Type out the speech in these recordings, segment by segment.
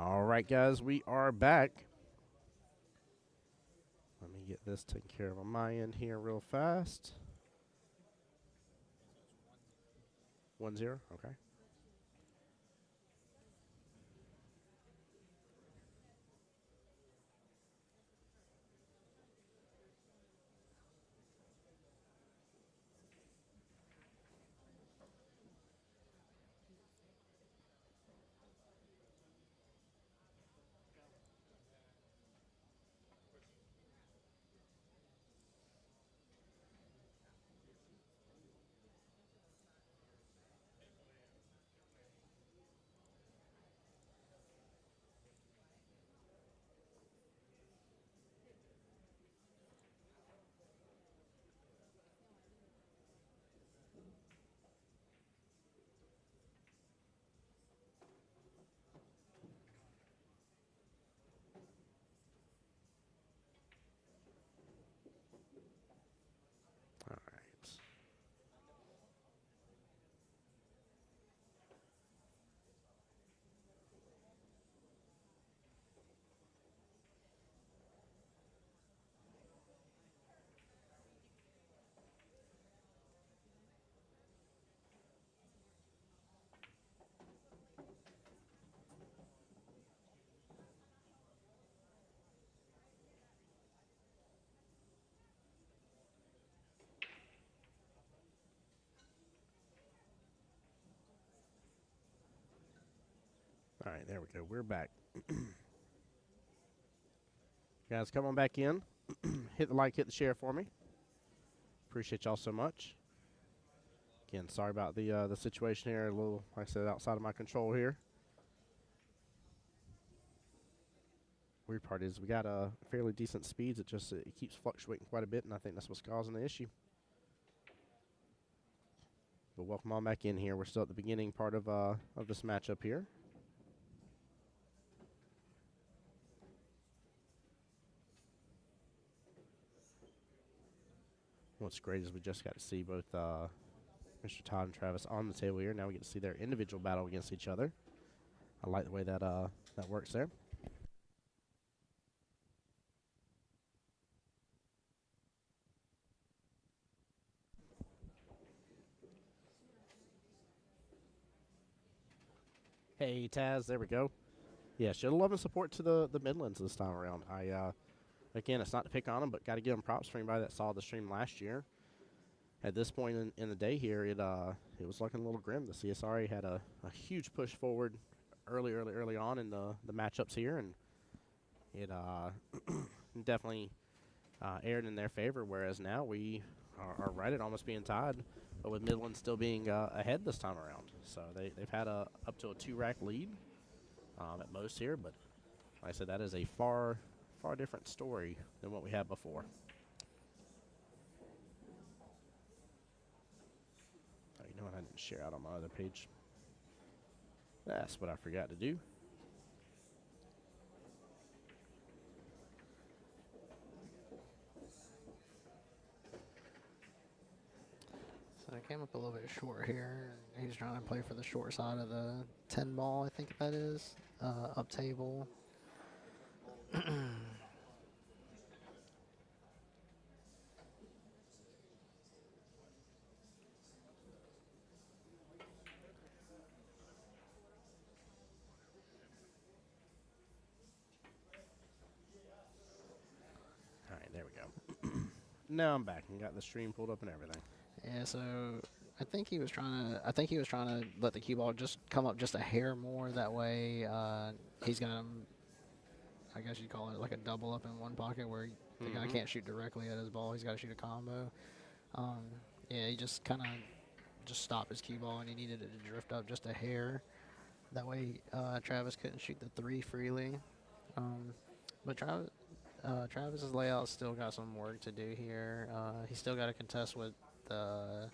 All right, guys, we are back. Let me get this taken care of on my end here real fast. 1-0, okay. All right. All right, there we go. We're back. Guys, come on back in. Hit the like, hit the share for me. Appreciate y'all so much. Again, sorry about the situation here. A little, like I said, outside of my control here. Weird part is we got fairly decent speeds. It keeps fluctuating quite a bit, and I think that's what's causing the issue. But welcome on back in here. We're still at the beginning part of this matchup here. What's great is we just got to see both Mr. Todd and Travis on the table here. Now we get to see their individual battle against each other. I like the way that that works there. Hey Taz, there we go. Yeah, should have love and support to the Midlands this time around. Again, it's not to pick on them, but got to give them props for anybody that saw the stream last year. At this point in the day here, it was looking a little grim. The CSRA had a huge push forward early on in the matchups here, and it definitely aired in their favor. Whereas now we are right at almost being tied, but with Midland still being ahead this time around. So they've had up to a 2-rack lead at most here, but like I said, that is a far different story than what we had before. Oh, you know what? I didn't share out on my other page. That's what I forgot to do. So I came up a little bit short here. He's trying to play for the short side of the 10 ball, I think that is, up table. All right, there we go. Now I'm back and got the stream pulled up and everything. Yeah, so I think he was trying to. I think he was trying to let the cue ball just come up just a hair more. That way, he's got him. I guess you'd call it like a double up in one pocket where the guy can't shoot directly at his ball. He's got to shoot a combo. Yeah, he just kind of just stopped his cue ball and he needed it to drift up just a hair. That way, Travis couldn't shoot the 3 freely. But Travis's layout still got some work to do here. He's still got to contest with the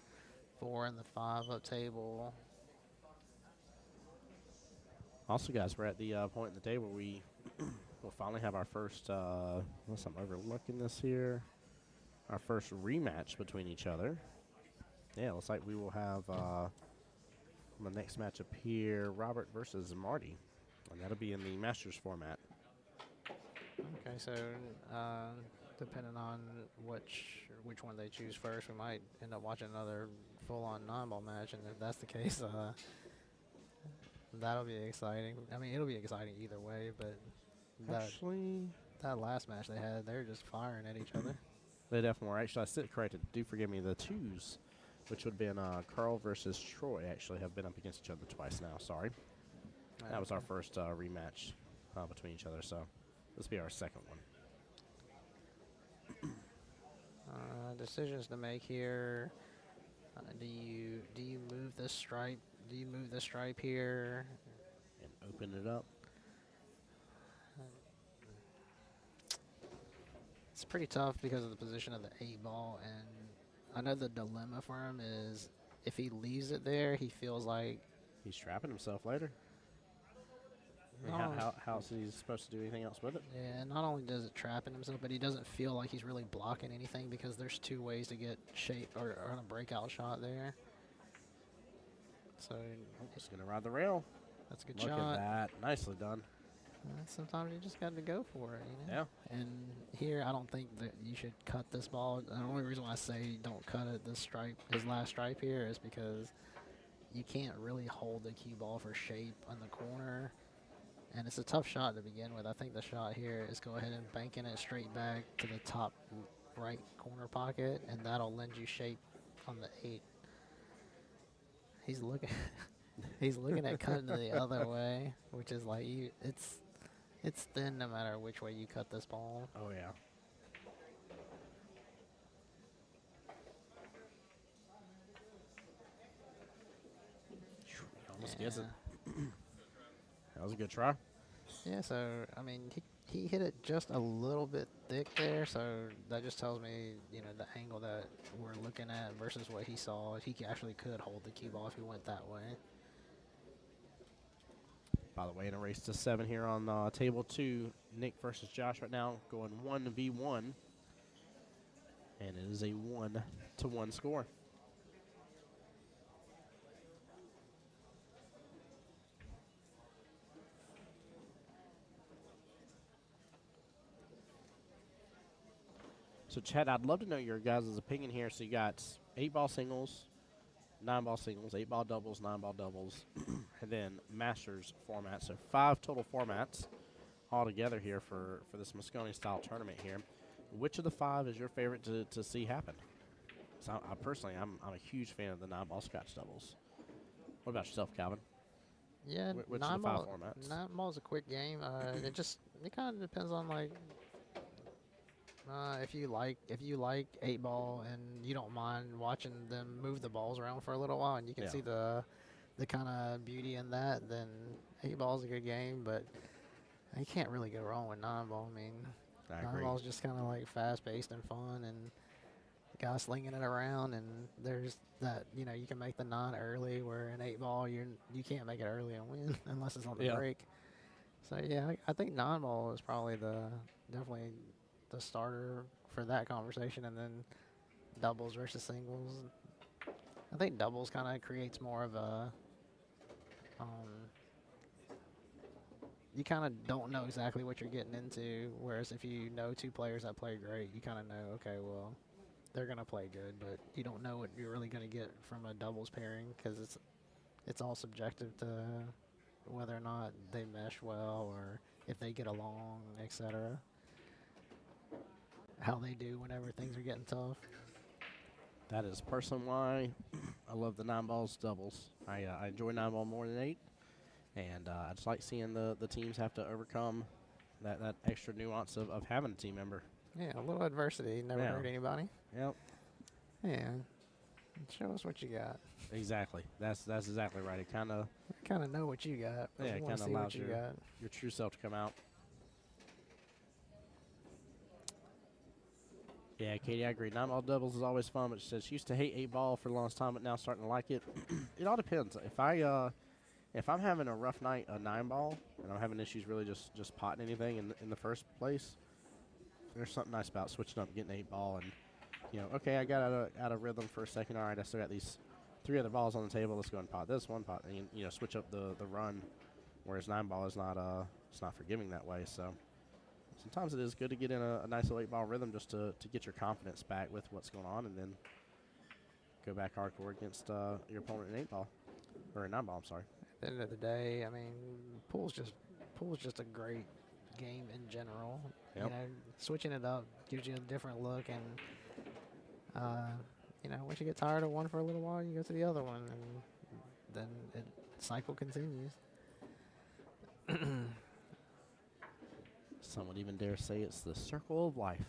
4 and the 5 up table. Also, guys, we're at the point in the day where we will finally have our first, unless I'm overlooking this here, our first rematch between each other. Yeah, looks like we will have the next matchup here, Robert versus Marty. And that'll be in the Masters format. Okay, so depending on which one they choose first, we might end up watching another full-on 9-ball match, and if that's the case, that'll be exciting. I mean, it'll be exciting either way, but Actually, that last match they had, they're just firing at each other. they definitely were. Actually, I sit corrected. Do forgive me. The 2s, which would have been Carl versus Troy, actually have been up against each other twice now. Sorry. That was our first rematch between each other, so this will be our second one. Decisions to make here. Do you move the stripe? Do you move the stripe here? And open it up. It's pretty tough because of the position of the 8-ball, and I know the dilemma for him is if he leaves it there, he feels like He's trapping himself later. I mean, how is he supposed to do anything else with it? yeah, not only does it trap in himself, but he doesn't feel like he's really blocking anything because there's 2 ways to get shape or on a breakout shot there. So Just going to ride the rail. that's a good Look shot. at that. Nicely done. Sometimes you just got to go for it, you know? Yeah. And here, I don't think that you should cut this ball. The only reason why I say don't cut it, this stripe, his last stripe here, is because you can't really hold the cue ball for shape on the corner. And it's a tough shot to begin with. I think the shot here is go ahead and banking it straight back to the top right corner pocket, and that'll lend you shape on the 8. He's looking, he's looking at cutting the other way, which is like it's thin no matter which way you cut this ball. Oh, yeah. He almost gets it. That was a good try. Yeah, so, I mean, he hit it just a little bit thick there, so that just tells me, you know, the angle that we're looking at versus what he saw. He actually could hold the cue ball if he went that way. By the way, in a race to 7 here on table 2, Nick versus Josh right now going 1v1. And it is a 1-1 score. So, Chad, I'd love to know your guys' opinion here. So, you got 8-ball singles, 9-ball singles, 8-ball doubles, 9-ball doubles, and then Masters format. So, 5 total formats all together here for this Moscone-style tournament here. Which of the 5 is your favorite to see happen? So, I personally, I'm a huge fan of the 9-ball scratch doubles. What about yourself, Calvin? Yeah, Which of the 5 formats? 9-ball is a quick game. It kind of depends on like if you like 8-ball and you don't mind watching them move the balls around for a little while, and you can Yeah. see the kind of beauty in that, then 8-ball is a good game. But you can't really go wrong with 9-ball. I mean, I agree. 9-ball is just kind of like fast-paced and fun, and guys slinging it around, and there's that, you know, you can make the 9 early, where in 8-ball you can't make it early and win unless it's on the Yeah. break. So yeah, I think 9-ball is probably definitely the starter for that conversation, and then doubles versus singles. I think doubles kind of creates more of a you kind of don't know exactly what you're getting into, whereas if you know 2 players that play great, you kind of know, okay, well, they're going to play good, but you don't know what you're really going to get from a doubles pairing because it's all subjective to whether or not they mesh well or if they get along, etc. How they do whenever things are getting tough. That is personally why I love the 9-balls doubles. I enjoy 9-ball more than 8. And I just like seeing the teams have to overcome that extra nuance of having a team member. Yeah, a little adversity never Yeah. hurt anybody. Yep. Yeah. Show us what you got. Exactly. That's exactly right. It kind of We kind of know what you got. But Yeah, we it wanna kinda see what allows you your- got. your true self to come out. Yeah, Katie, I agree. 9-ball doubles is always fun, but she says she used to hate 8-ball for the longest time, but now starting to like it. It all depends. If I'm having a rough night, a 9-ball, and I'm having issues really just potting anything in the first place, there's something nice about switching up, getting 8-ball, and okay, I got out of rhythm for a second. All right, I still got these 3 other balls on the table. Let's go and pot this one, pot, and switch up the run whereas 9-ball is not it's not forgiving that way. So sometimes it is good to get in a nice 8-ball rhythm just to get your confidence back with what's going on, and then go back hardcore against your opponent in 8-ball or a 9-ball. I'm sorry. At the end of the day, I mean, pool's just a great game in general. Yep. You know, switching it up gives you a different look, and you know, once you get tired of one for a little while, you go to the other one, and then the cycle continues. Some would even dare say it's the circle of life.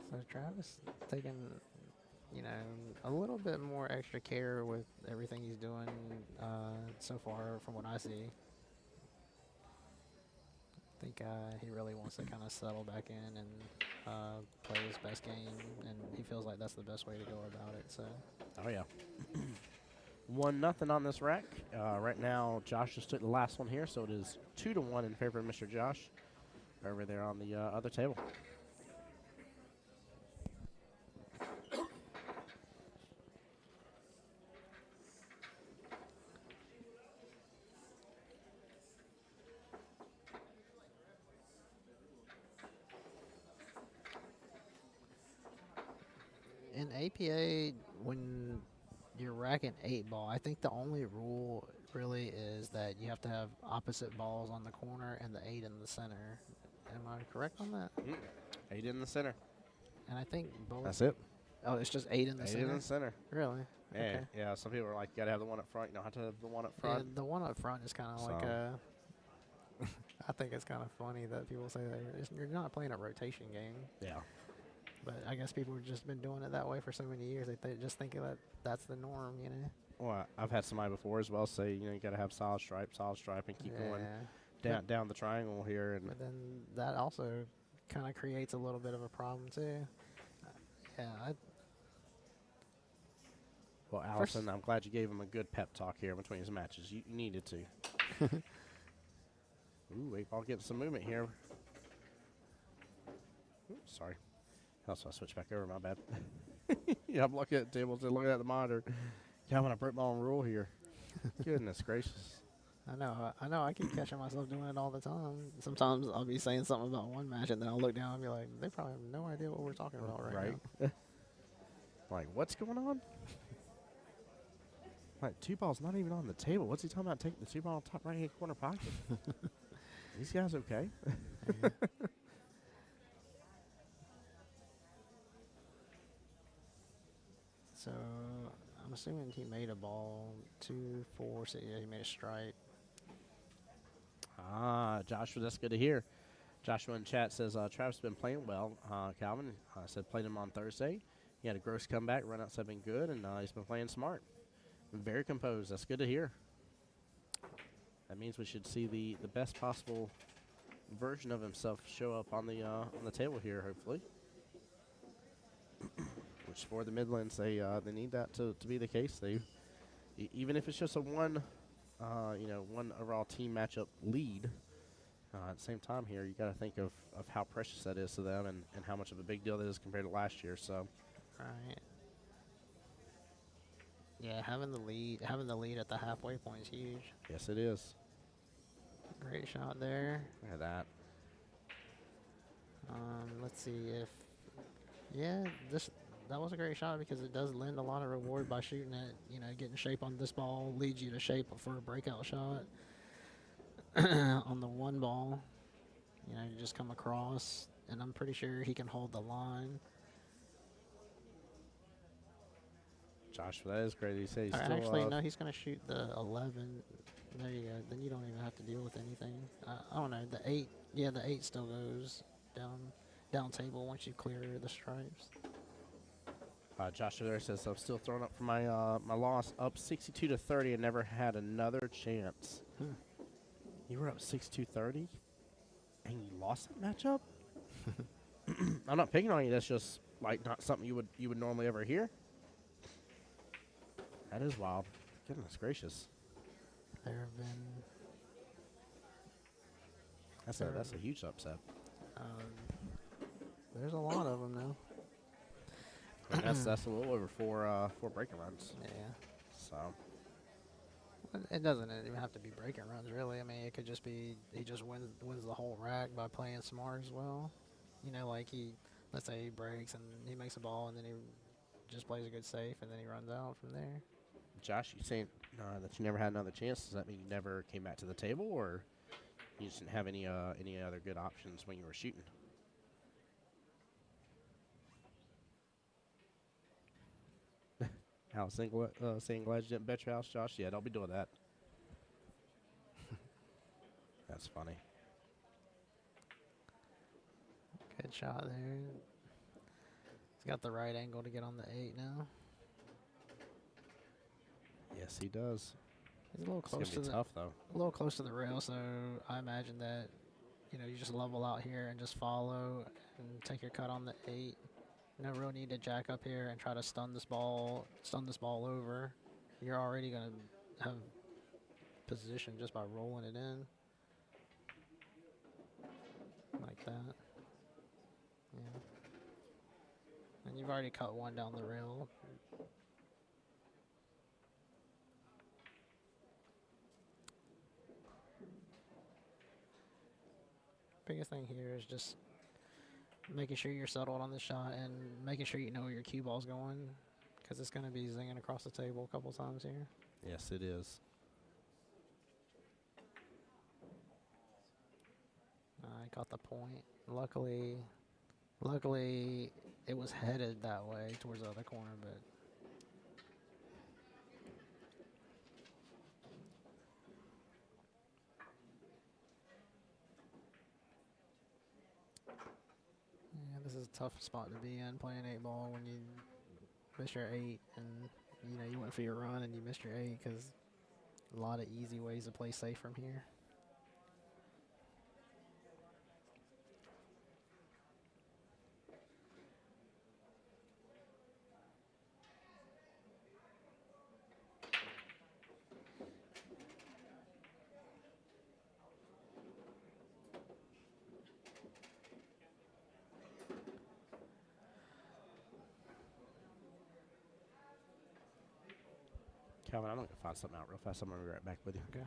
So Travis taking, you know, a little bit more extra care with everything he's doing so far, from what I see. I think he really wants to kind of settle back in and play his best game, and he feels like that's the best way to go about it. So. Oh yeah. 1-0 on this rack. Right now, Josh just took the last one here, so it is 2-1 in favor of Mr. Josh over there on the other table. In APA, when you're racking 8-ball, I think the only rule really is that you have to have opposite balls on the corner and the 8 in the center. Am I correct on that? 8 in the center. And I think both. That's it. Oh, it's just 8 in the 8 center? in the center. Really? Yeah, Okay. yeah. Some people are like, you gotta have the one up front. You don't have to have the one up Yeah, front. the one up front is kind of like So. a. I think it's kind of funny that people say that you're not playing a rotation game. Yeah. But I guess people have just been doing it that way for so many years. They just think that that's the norm, you know? Well, I've had somebody before as well say, you gotta have solid stripe, and keep going down the triangle here. And But then that also kind of creates a little bit of a problem, too. Yeah, well, Allison, I'm glad you gave him a good pep talk here between his matches. You needed to. Ooh, 8-ball getting some movement here. Oops, sorry. Also, I switched back over. My bad. Yeah, I'm looking at the table, looking at the monitor. Yeah, I'm on a brick ball rule here. Goodness gracious. I know. I keep catching myself doing it all the time. Sometimes I'll be saying something about one match, and then I'll look down and be like, they probably have no idea what we're talking about right now. Like, what's going on? Like, 2-ball's not even on the table. What's he talking about taking the 2-ball top right-hand corner pocket? These guys okay? Yeah. So I'm assuming he made a ball 2, 4, so yeah, he made a strike. Joshua, that's good to hear. Joshua in chat says, Travis has been playing well. Calvin said played him on Thursday. He had a gross comeback. Runouts have been good, and he's been playing smart. Very composed. That's good to hear. That means we should see the best possible version of himself show up on the table here, hopefully. Which for the Midlands, they need that to be the case. Even if it's just a one overall team matchup lead. At the same time here, you got to think of how precious that is to them and how much of a big deal that is compared to last year. So, Right. Yeah, having the lead at the halfway point is huge. yes, it is. Great shot there. Look at that. Let's see if, yeah, that was a great shot because it does lend a lot of reward by shooting it. Getting shape on this ball leads you to shape for a breakout shot. On the 1 ball, you just come across, and I'm pretty sure he can hold the line. Josh, that is great. He said he's Or still actually, no, he's going to shoot the 11. There you go. Then you don't even have to deal with anything. I don't know. The 8, yeah, the 8 still goes down table once you clear the stripes. Joshua there says, I'm still throwing up for my loss. Up 62-30 and never had another chance. You were up 62-30 and you lost that matchup? I'm not picking on you. That's just like not something you would normally ever hear. That is wild. Goodness gracious. There have been That's a huge upset. There's a lot of them now. And that's a little over four breaking runs. Yeah. So It doesn't even have to be breaking runs, really. I mean, it could just be he just wins the whole rack by playing smart as well. You know, like let's say he breaks and he makes a ball, and then he just plays a good safe, and then he runs out from there. Josh, you saying that you never had another chance? Does that mean you never came back to the table, or you just didn't have any other good options when you were shooting? How saying glad you didn't bet your house, Josh? Yeah, don't be doing that. That's funny. Good shot there. He's got the right angle to get on the 8 now. Yes, he does. He's a little It's close gonna to be the tough though. a little close to the rail, so I imagine that you just level out here and just follow and take your cut on the 8. No real need to jack up here and try to stun this ball over. You're already gonna have position just by rolling it in like that. Yeah. And you've already cut one down the rail. Biggest thing here is just making sure you're settled on the shot and making sure you know where your cue ball's going, because it's going to be zinging across the table a couple times here. Yes, it is. I got the point. Luckily, it was headed that way towards the other corner, but yeah, this is a tough spot to be in playing 8 ball when you miss your 8 and you went for your run and you missed your 8, because a lot of easy ways to play safe from here. Calvin, I'm gonna find something out real fast. I'm gonna be right back with you. Okay.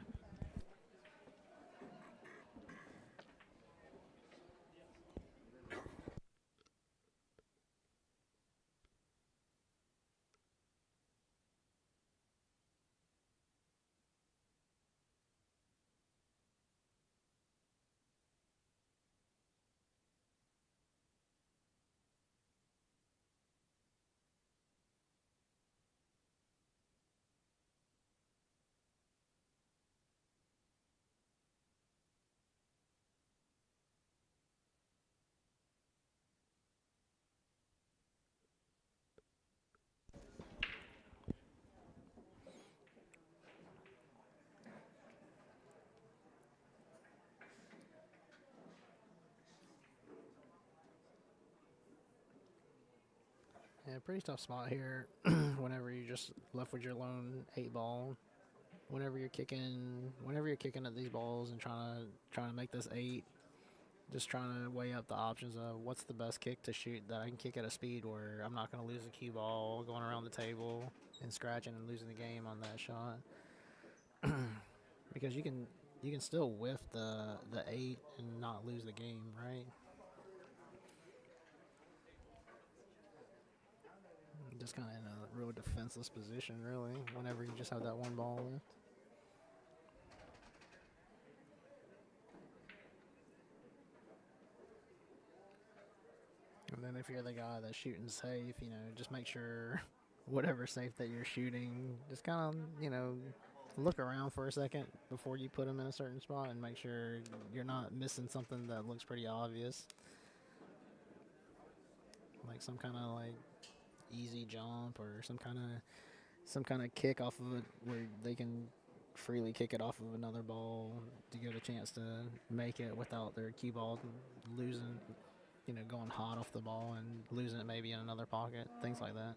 Yeah, pretty tough spot here. Whenever you just left with your lone 8 ball, whenever you're kicking at these balls and trying to make this 8, just trying to weigh up the options of what's the best kick to shoot that I can kick at a speed where I'm not going to lose the cue ball going around the table and scratching and losing the game on that shot. Because you can still whiff the 8 and not lose the game, right? Just kind of in a real defenseless position, really, whenever you just have that one ball left. And then if you're the guy that's shooting safe, just make sure whatever safe that you're shooting, just kind of, look around for a second before you put them in a certain spot and make sure you're not missing something that looks pretty obvious. Like some kind of easy jump or some kind of kick off of it where they can freely kick it off of another ball to get a chance to make it without their cue ball losing, going hot off the ball and losing it maybe in another pocket, things like that.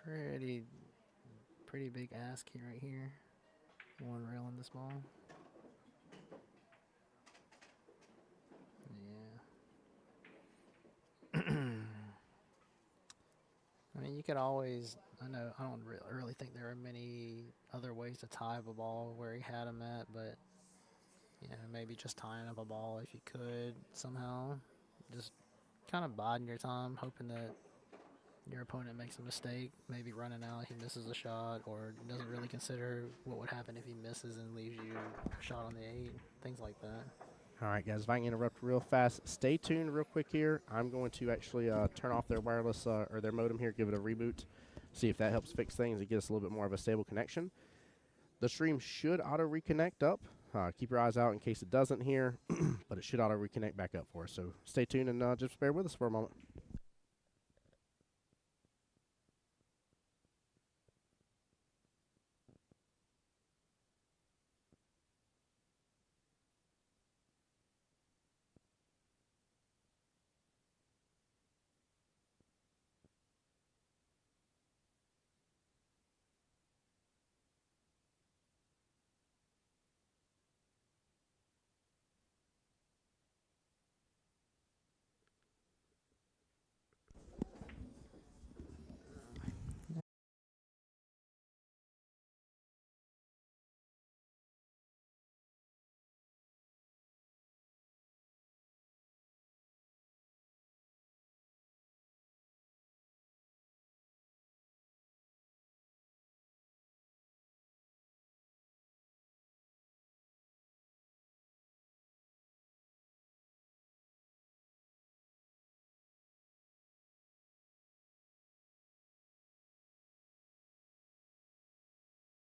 pretty big ask here right here. One rail in the small. Yeah. I mean, you could always. I know. I don't really think there are many other ways to tie up a ball where he had him at, but maybe just tying up a ball if you could somehow. Just kind of biding your time, hoping that your opponent makes a mistake, maybe running out, he misses a shot, or doesn't really consider what would happen if he misses and leaves you a shot on the 8, things like that. All right, guys, if I can interrupt real fast, stay tuned real quick here. I'm going to actually turn off their wireless or their modem here, give it a reboot, see if that helps fix things and get us a little bit more of a stable connection. The stream should auto-reconnect up. Keep your eyes out in case it doesn't here, but it should auto-reconnect back up for us. So stay tuned and just bear with us for a moment.